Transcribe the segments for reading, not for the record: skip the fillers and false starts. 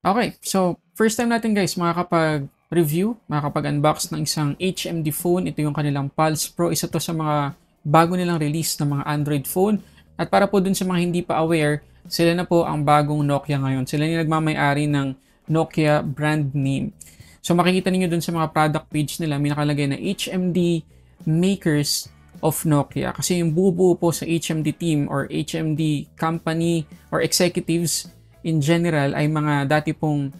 Okay, so first time natin guys makakapag-review, makakapag-unbox ng isang HMD phone. Ito yung kanilang Pulse Pro. Isa to sa mga bago nilang release ng mga Android phone. At para po dun sa mga hindi pa aware, sila na po ang bagong Nokia ngayon. Sila yung nagmamay-ari ng Nokia brand name. So makikita niyo dun sa mga product page nila, may nakalagay na HMD Makers of Nokia. Kasi yung buo-buo po sa HMD team or HMD company or executives in general ay mga dati pong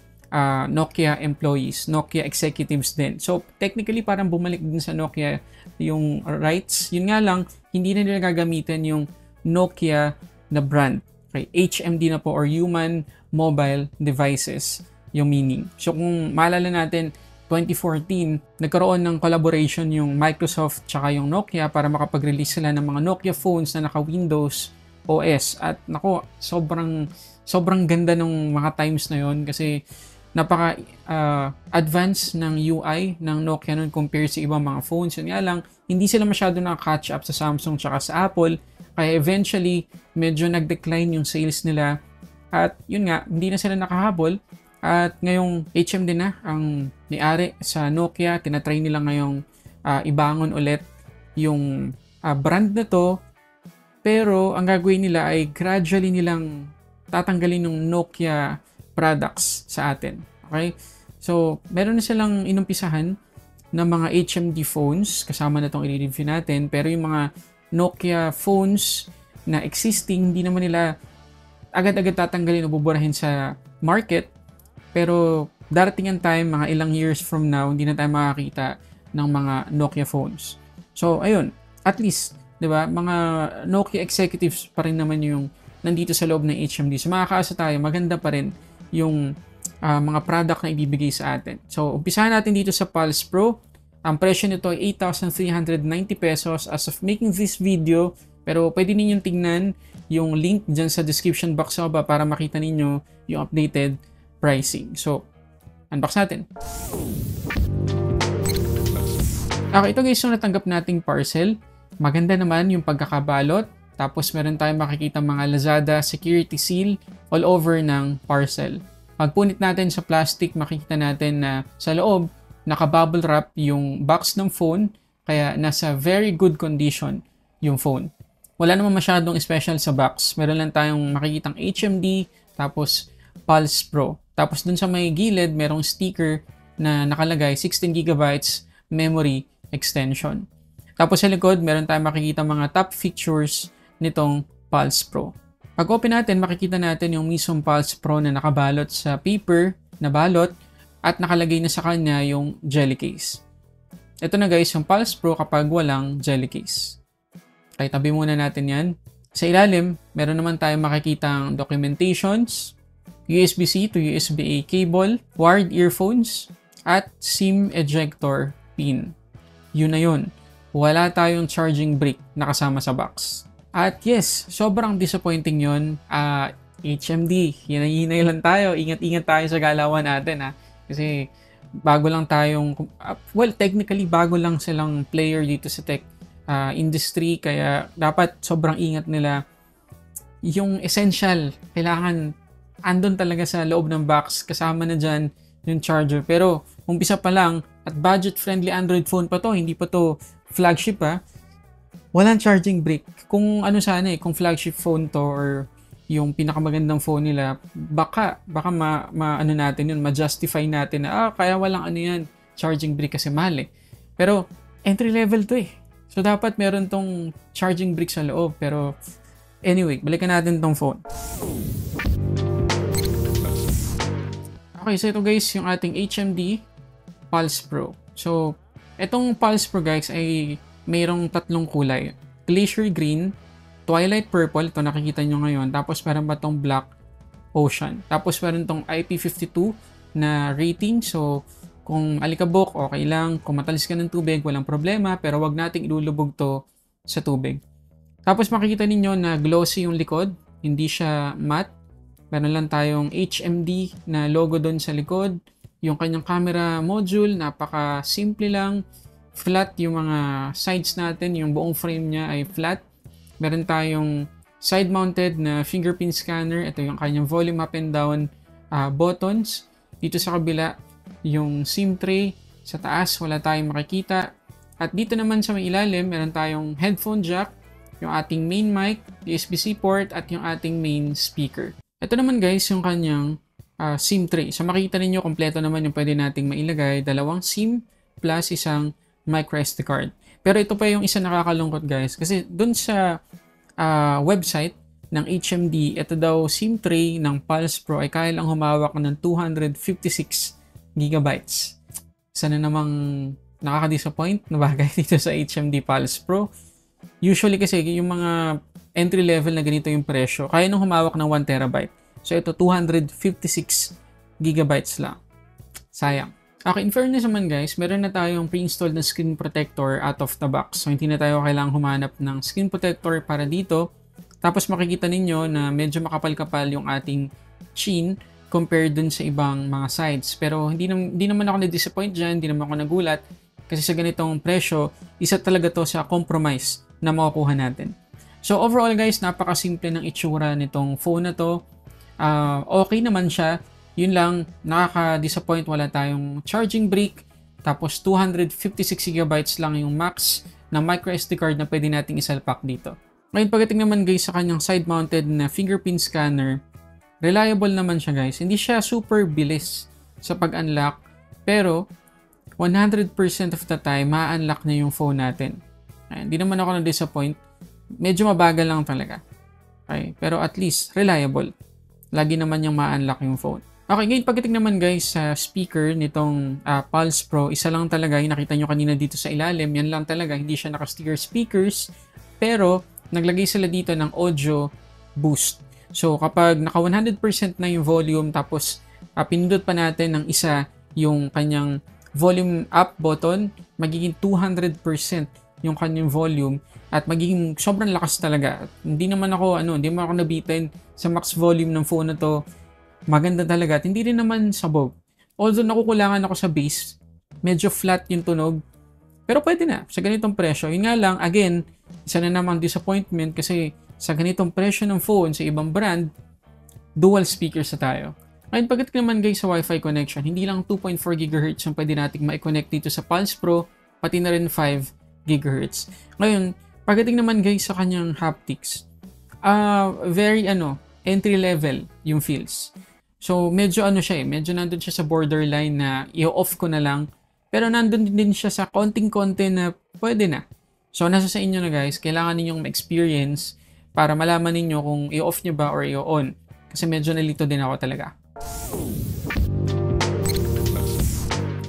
Nokia employees, Nokia executives din. So, technically, parang bumalik din sa Nokia yung rights. Yun nga lang, hindi na nila gagamitin yung Nokia na brand. Okay, HMD na po or Human Mobile Devices yung meaning. So, kung maalala natin, 2014, nagkaroon ng collaboration yung Microsoft tsaka yung Nokia para makapag-release sila ng mga Nokia phones na naka-Windows OS. At nako, sobrang ganda nung mga times na yon kasi napaka advanced ng UI ng Nokia noon compared sa ibang mga phones. Yun nga lang, hindi sila masyado na-catch up sa Samsung tsaka sa Apple. Kaya eventually, medyo nag-decline yung sales nila. At yun nga, hindi na sila nakahabol. At ngayong HMD na ang may-ari sa Nokia. Tinatry nila ngayong ibangon ulit yung brand na to. Pero ang gagawin nila ay gradually nilang tatanggalin ng Nokia products sa atin. Okay? So, meron na silang inumpisahan ng mga HMD phones. Kasama na itong i-review natin. Pero yung mga Nokia phones na existing, hindi naman nila agad-agad tatanggalin o buburahin sa market. Pero darating ang time, mga ilang years from now, hindi na tayo makakita ng mga Nokia phones. So, ayun. At least, di ba, mga Nokia executives pa rin naman yung nandito sa loob ng HMD. So, makakaasa tayo, maganda pa rin yung mga product na ibibigay sa atin. So, umpisahan natin dito sa Pulse Pro. Ang presyo nito ay 8,390 pesos as of making this video. Pero pwede ninyong tingnan yung link dyan sa description box sa baba para makita ninyo yung updated pricing. So, unbox natin. Okay, ito guys yung natanggap nating parcel. Maganda naman yung pagkakabalot. Tapos meron tayong makikita mga Lazada security seal all over ng parcel. Pagpunit natin sa plastic, makikita natin na sa loob, naka-bubble wrap yung box ng phone. Kaya nasa very good condition yung phone. Wala naman masyadong special sa box. Meron lang tayong makikitang HMD, tapos Pulse Pro. Tapos dun sa may gilid, merong sticker na nakalagay 16GB memory extension. Tapos sa likod, meron tayong makikita mga top features nitong Pulse Pro. Pag open natin, makikita natin yung mismong Pulse Pro na nakabalot sa paper na balot at nakalagay na sa kanya yung jelly case. Ito na guys, yung Pulse Pro kapag walang jelly case. Okay, tabi muna natin yan. Sa ilalim, meron naman tayong makikitang documentations, USB-C to USB-A cable, wired earphones, at SIM ejector pin. Yun na yun. Wala tayong charging brick na kasama sa box. At yes, sobrang disappointing yun. HMD, hinay lang tayo. Ingat-ingat tayo sa galawan natin. Kasi bago lang tayong, well, technically bago lang silang player dito sa tech industry. Kaya dapat sobrang ingat nila. Yung essential, kailangan andun talaga sa loob ng box, kasama na dyan yung charger. Pero umpisa pa lang, at budget-friendly Android phone pa to, hindi pa to flagship walang charging brick. Kung ano sana kung flagship phone to or yung pinakamagandang phone nila, baka ano natin yun, ma-justify natin na kaya walang ano yan, charging brick kasi mahal Pero entry level to So dapat meron tong charging brick sa loob. Pero anyway, balikan natin tong phone. Okay, so ito guys, yung ating HMD Pulse Pro. So, itong Pulse Pro guys ay mayroong tatlong kulay. Glacier Green, Twilight Purple, ito nakikita nyo ngayon. Tapos meron pa itong Black Ocean. Tapos meron itong IP52 na rating. So, kung alikabok, okay lang. Kung matalis ka ng tubig, walang problema. Pero wag nating ilulubog to sa tubig. Tapos makikita ninyo na glossy yung likod. Hindi siya matte. Meron lang tayong HMD na logo doon sa likod. Yung kanyang camera module, napaka-simple lang. Flat yung mga sides natin. Yung buong frame niya ay flat. Meron tayong side-mounted na fingerprint scanner. Ito yung kanyang volume up and down buttons. Dito sa kabila, yung SIM tray. Sa taas, wala tayong makikita. At dito naman sa may ilalim, meron tayong headphone jack, yung ating main mic, USB-C port, at yung ating main speaker. Ito naman guys, yung kanyang SIM tray. So makikita ninyo, kompleto naman yung pwede nating mailagay. Dalawang SIM plus isang micro SD card. Pero ito pa yung isa nakakalungkot guys. Kasi dun sa website ng HMD, ito daw SIM tray ng Pulse Pro ay kaya lang humawak ng 256 gigabytes. Sana namang nakaka-disappoint na bagay dito sa HMD Pulse Pro. Usually kasi yung mga entry level na ganito yung presyo, kaya nung humawak ng 1 terabyte. So ito 256 gigabytes lang. Sayang. Okay, in fairness naman guys, meron na tayong pre-installed na screen protector out of the box. So hindi na tayo kailangang humanap ng screen protector para dito. Tapos makikita ninyo na medyo makapal-kapal yung ating chin compared dun sa ibang mga sides. Pero hindi naman ako na-disappoint dyan, hindi naman ako nagulat. Kasi sa ganitong presyo, isa talaga to sa compromise na makukuha natin. So overall guys, napakasimple ng itsura nitong phone na to. Okay naman siya. Yun lang, nakaka-disappoint, wala tayong charging brick. Tapos 256GB lang yung max na micro SD card na pwede nating isalpak dito. Ngayon pagdating naman guys sa kanyang side-mounted na fingerprint scanner, reliable naman siya guys. Hindi siya super bilis sa pag-unlock, pero 100% of the time, ma-unlock na yung phone natin. Hindi naman ako na-disappoint. Medyo mabagal lang talaga. Okay? Pero at least, reliable. Lagi naman yung ma-unlock yung phone. Okay, ngayon pagdating naman guys sa speaker nitong Pulse Pro, isa lang talaga, yung nakita nyo kanina dito sa ilalim, yan lang talaga, hindi siya naka-steer speakers, pero naglagay sila dito ng audio boost. So kapag naka 100% na yung volume, tapos pinindot pa natin ng isa yung kanyang volume up button, magiging 200% yung kanyang volume at magiging sobrang lakas talaga. Hindi naman ako nabitin sa max volume ng phone na to. Maganda talaga at hindi rin naman sabog. Although nakukulangan ako sa bass, medyo flat yung tunog. Pero pwede na sa ganitong presyo. Yun nga lang, again, isa na namang disappointment kasi sa ganitong presyo ng phone sa ibang brand, dual speakers na tayo. Ngayon pagdating naman guys sa Wi-Fi connection, hindi lang 2.4 GHz yung pwede nating ma-connect dito sa Pulse Pro, pati na rin 5 GHz. Ngayon, pagdating naman guys sa kanyang haptics, very entry level yung feels. So medyo medyo nandun siya sa borderline na i-off ko na lang, pero nandun din siya sa konting-konti na pwede na. So nasa sa inyo na guys, kailangan ninyong ma-experience para malaman ninyo kung i-off nyo ba or i-on. Kasi medyo nalito din ako talaga.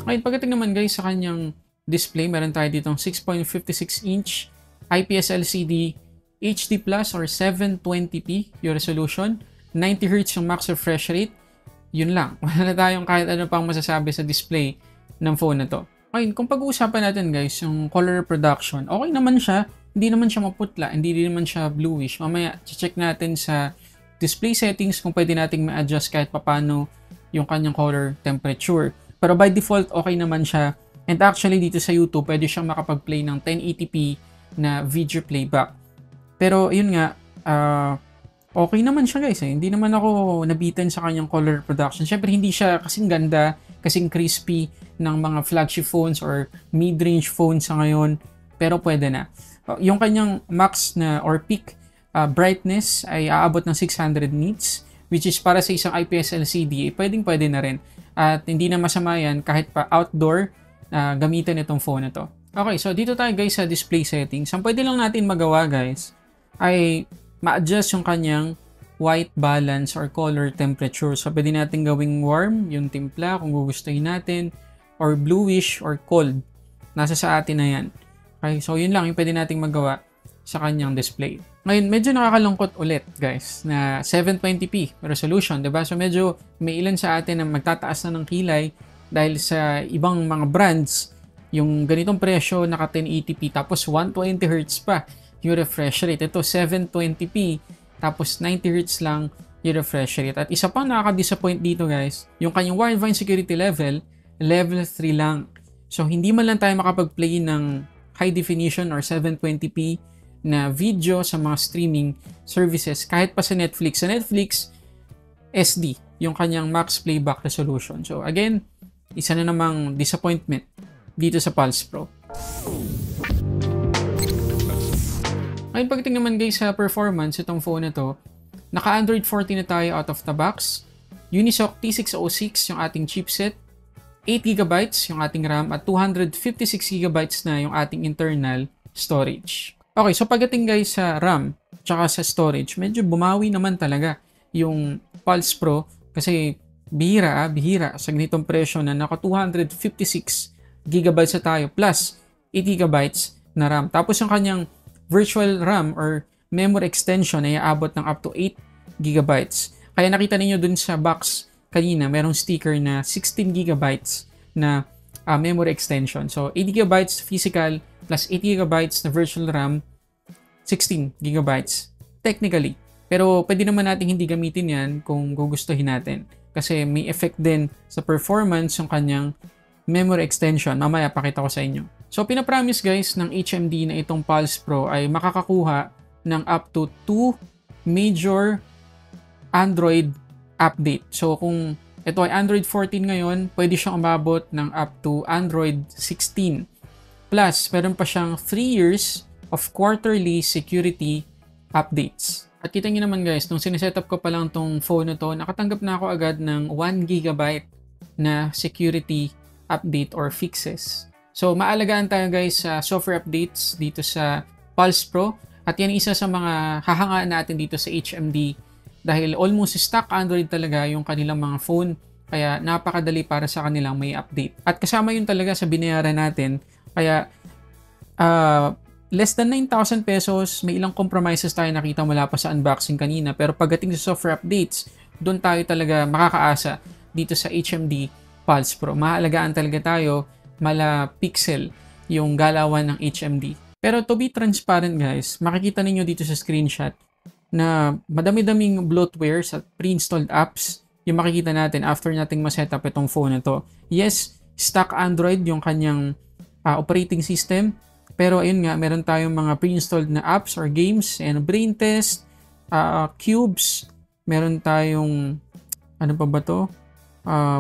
Ngayon pagdating naman guys sa kanyang display, meron tayo ditong 6.56 inch IPS LCD HD Plus or 720p yung resolution, 90Hz yung max refresh rate. Yun lang. Wala na tayong kahit ano pang masasabi sa display ng phone na to. Ngayon, kung pag-uusapan natin guys, yung color reproduction, okay naman siya. Hindi naman siya maputla, hindi naman siya bluish. Mamaya, check natin sa display settings kung pwede nating ma-adjust kahit papano yung kanyang color temperature. Pero by default, okay naman siya. And actually, dito sa YouTube, pwede siyang makapag-play ng 1080p na video playback. Pero yun nga, okay naman siya guys. Hindi naman ako nabitin sa kanyang color production. Syempre hindi siya kasing ganda, kasing crispy ng mga flagship phones or mid-range phones sa ngayon. Pero pwede na. Yung kanyang max na or peak brightness ay aabot ng 600 nits, which is para sa isang IPS LCD, pwede na rin. At hindi na masama yan kahit pa outdoor gamitin itong phone na to. Okay, so dito tayo guys sa display settings. Ang pwede lang natin magawa guys ay ma-adjust yung kanyang white balance or color temperature. So pwede natin gawing warm yung timpla kung gugustuhin natin, or bluish or cold. Nasa sa atin na yan. Okay, so yun lang yung pwede nating magawa sa kanyang display. Ngayon, medyo nakakalungkot ulit guys na 720p resolution, diba? So medyo may ilan sa atin na magtataas na ng kilay dahil sa ibang mga brands, yung ganitong presyo naka 1080p tapos 120Hz pa yung refresh rate. Ito 720p tapos 90Hz lang yung refresh rate. At isa pang nakaka-disappoint dito guys, yung kanyang Widevine security level 3 lang. So hindi man lang tayo makapag-play ng high definition or 720p na video sa mga streaming services kahit pa sa Netflix. Sa Netflix, SD yung kanyang max playback resolution. So again, isa na namang disappointment dito sa Pulse Pro. Ngayon pagdating naman guys sa performance, itong phone na to, naka Android 14 na tayo out of the box. Unisoc T606 yung ating chipset, 8GB yung ating RAM at 256GB na yung ating internal storage. Okay, so pagdating guys sa RAM tsaka sa storage, medyo bumawi naman talaga yung Pulse Pro kasi bihira sa ganitong presyo na naka 256GB na tayo plus 8GB na RAM. Tapos yung kanyang virtual RAM or memory extension ay aabot ng up to 8GB. Kaya nakita ninyo dun sa box kanina, merong sticker na 16GB na memory extension. So 8GB physical plus 8GB na virtual RAM, 16GB technically. Pero pwede naman natin hindi gamitin yan kung gugustuhin natin. Kasi may effect din sa performance yung kanyang memory extension. Mamaya pakita ko sa inyo. So pinapromise guys ng HMD na itong Pulse Pro ay makakakuha ng up to 2 major Android update. So kung ito ay Android 14 ngayon, pwede siyang umabot ng up to Android 16. Plus, meron pa siyang 3 years of quarterly security updates. At kita nyo naman guys, nung sinesetup ko pa lang tong phone na to, nakatanggap na ako agad ng 1GB na security update or fixes. So maalagaan tayo guys sa software updates dito sa Pulse Pro. At yan isa sa mga hahangaan natin dito sa HMD dahil almost stock Android talaga yung kanilang mga phone. Kaya napakadali para sa kanilang may update. At kasama yun talaga sa binayaran natin. Kaya less than 9,000 pesos, may ilang compromises tayo nakita mula pa sa unboxing kanina. Pero pagdating sa software updates, doon tayo talaga makakaasa dito sa HMD Pulse Pro. Mahalagaan talaga tayo, mala pixel yung galawan ng HMD. Pero to be transparent guys, makikita ninyo dito sa screenshot na madami-daming bloatwares at pre-installed apps yung makikita natin after nating ma-setup itong phone na to. Yes, stock Android yung kanyang operating system. Pero ayun nga, meron tayong mga pre-installed na apps or games and brain test, cubes, meron tayong ano pa ba to?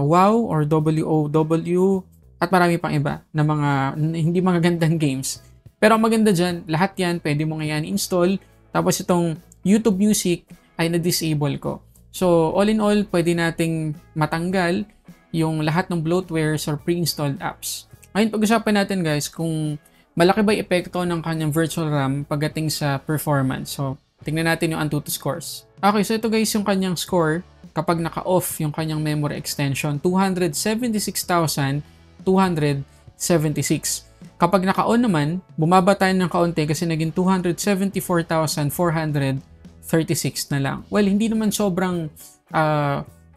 WoW or WoW at marami pang iba na mga hindi magagandang games. Pero ang maganda dyan, lahat yan pwede mo ngayon install. Tapos itong YouTube Music ay na-disable ko. So all in all, pwede nating matanggal yung lahat ng bloatwares or pre-installed apps. Ngayon pag-usapan natin guys kung malaki ba yung epekto ng kanyang virtual RAM pagdating sa performance. So tingnan natin yung Antutu scores. Okay, so ito guys yung kanyang score kapag naka-off yung kanyang memory extension, 276,276. Kapag naka-on naman, bumaba tayo ng kaunti kasi naging 274,436 na lang. Well, hindi naman sobrang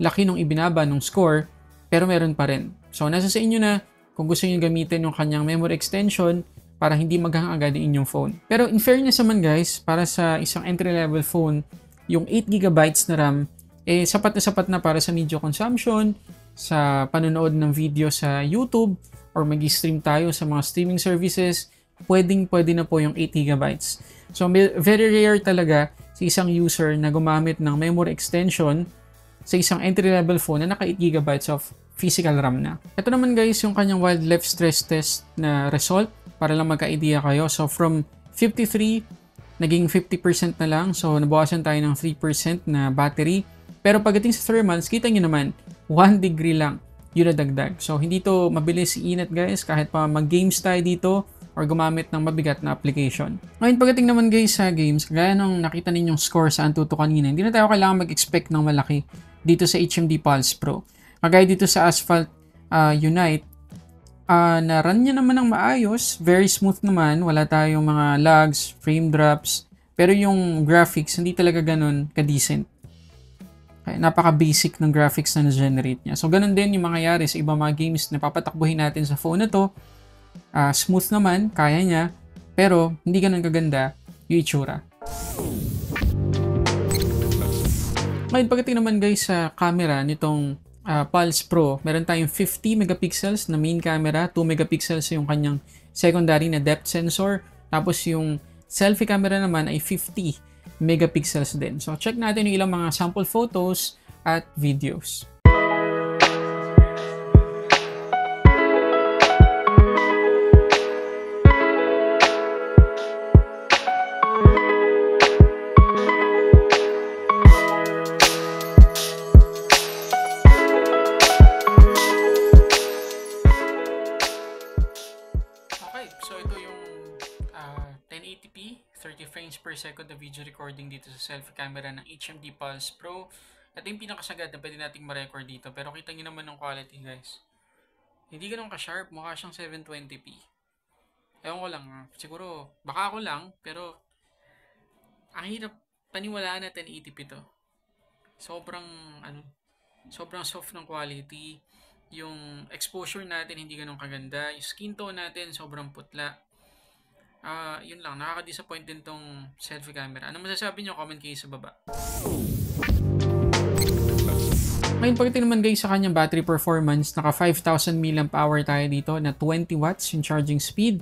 laki nung ibinaba nung score, pero meron pa rin. So, nasa sa inyo na kung gusto nyo gamitin yung kanyang memory extension para hindi maghang agad yung inyong phone. Pero in fairness naman guys, para sa isang entry-level phone, yung 8GB na RAM, sapat na para sa media consumption, sa panonood ng video sa YouTube, or mag-stream tayo sa mga streaming services, pwede na po yung 8GB. So, very rare talaga sa isang user na gumamit ng memory extension sa isang entry-level phone na naka 8GB of physical RAM na. Ito naman guys, yung kanyang wildlife stress test na result para lang magka-idea kayo. So, from 53, naging 50% na lang. So, nabawasan tayo ng 3% na battery. Pero pagdating sa thermals, kita nyo naman, 1 degree lang yun na dagdag. So, hindi to mabilis init guys kahit pa mag-games tayo dito or gumamit ng mabigat na application. Ngayon, pagdating naman guys sa games, kagaya nung nakita ninyong score sa Antutu kanina, hindi na tayo kailangan mag-expect ng malaki dito sa HMD Pulse Pro. Kagaya dito sa Asphalt Unite, na-run niya naman ng maayos, very smooth naman, wala tayong mga lags, frame drops, pero yung graphics, hindi talaga ganun ka-decent. Napaka-basic ng graphics na na-generate niya. So, ganun din yung mangyayari sa ibang mga games na papatakbuhin natin sa phone na to. Smooth naman, kaya niya, pero hindi ganun kaganda yung itsura. Ngayon, pagdating naman guys sa camera nitong Pulse Pro, meron tayong 50 megapixels na main camera, 2 megapixels yung kanyang secondary na depth sensor, tapos yung selfie camera naman ay 50 megapixels din. So, check natin yung ilang mga sample photos at videos. So ito yung 1080p, 30 frames per second na video recording dito sa selfie camera ng HMD Pulse Pro. Ito yung pinakasagad na pwede nating ma-record dito. Pero kita nyo naman ng quality, guys. Hindi ganun ka-sharp, mukha siyang 720p. Ewan ko lang, siguro, baka ako lang, pero ang hirap paniwalaan na 1080p to. Sobrang soft ng quality. Yung exposure natin hindi ganun kaganda. Yung skin tone natin sobrang putla. Yun lang, nakaka-disappoint din tong selfie camera. Ano masasabi nyo? Comment kayo sa baba. Ngayon pagdating naman guys sa kanyang battery performance, naka 5,000 mAh tayo dito na 20 watts yung charging speed.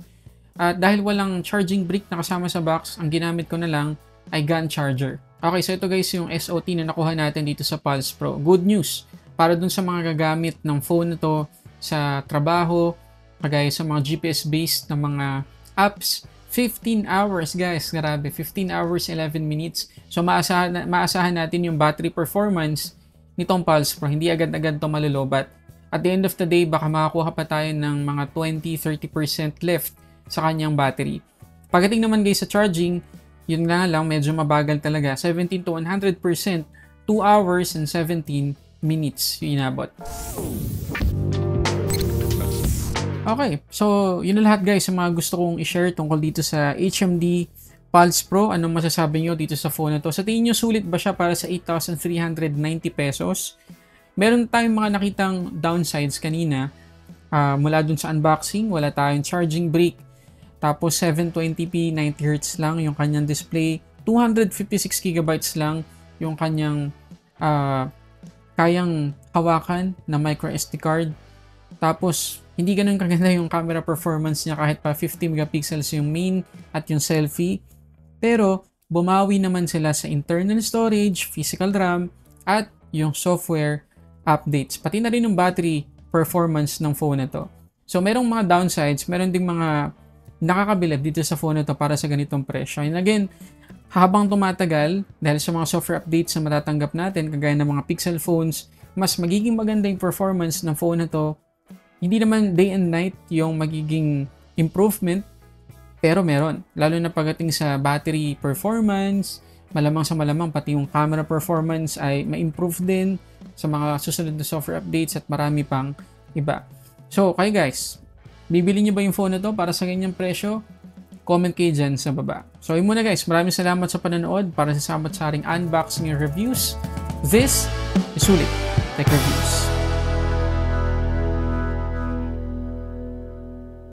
At dahil walang charging brick na kasama sa box, ang ginamit ko na lang ay gun charger. Okay, so ito guys yung SOT na nakuha natin dito sa Pulse Pro. Good news para dun sa mga gagamit ng phone na to sa trabaho, kagaya sa mga GPS-based na mga apps. 15 hours guys, grabe, 15 hours 11 minutes. So maasahan natin yung battery performance nitong Pulse Pro. Hindi agad-agad to malulobat. At the end of the day, baka makakuha pa tayo ng mga 20-30% left sa kanyang battery. Pagdating naman guys sa charging, yun nga lang, medyo mabagal talaga. 70 to 100%, 2 hours and 17 minutes yung inabot. Okay, so yun na lahat guys sa mga gusto kong i-share tungkol dito sa HMD Pulse Pro. Anong masasabi nyo dito sa phone na to? Sa tingin nyo, sulit ba siya para sa 8,390 pesos? Meron tayong mga nakitang downsides kanina. Mula dun sa unboxing, wala tayong charging brick. Tapos 720p, 90Hz lang yung kanyang display. 256GB lang yung kanyang kayang hawakan na microSD card. Tapos, hindi ganun kaganda yung camera performance niya kahit pa 50 megapixels yung main at yung selfie. Pero, bumawi naman sila sa internal storage, physical RAM, at yung software updates. Pati na rin yung battery performance ng phone na to. So, merong mga downsides, meron ding mga nakakabilib dito sa phone na to para sa ganitong presyo. And again, habang tumatagal, dahil sa mga software updates na matatanggap natin, kagaya ng mga Pixel phones, mas magiging maganda yung performance ng phone na to. Hindi naman day and night yung magiging improvement, pero meron. Lalo na pagdating sa battery performance, malamang sa malamang pati yung camera performance ay ma-improve din sa mga susunod na software updates at marami pang iba. So, kayo guys, bibili niyo ba yung phone na to para sa ganyang presyo? Comment kayo dyan sa baba. So, yun muna guys. Maraming salamat sa panonood para sa ating unboxing and reviews. This is Sulit Tech Reviews.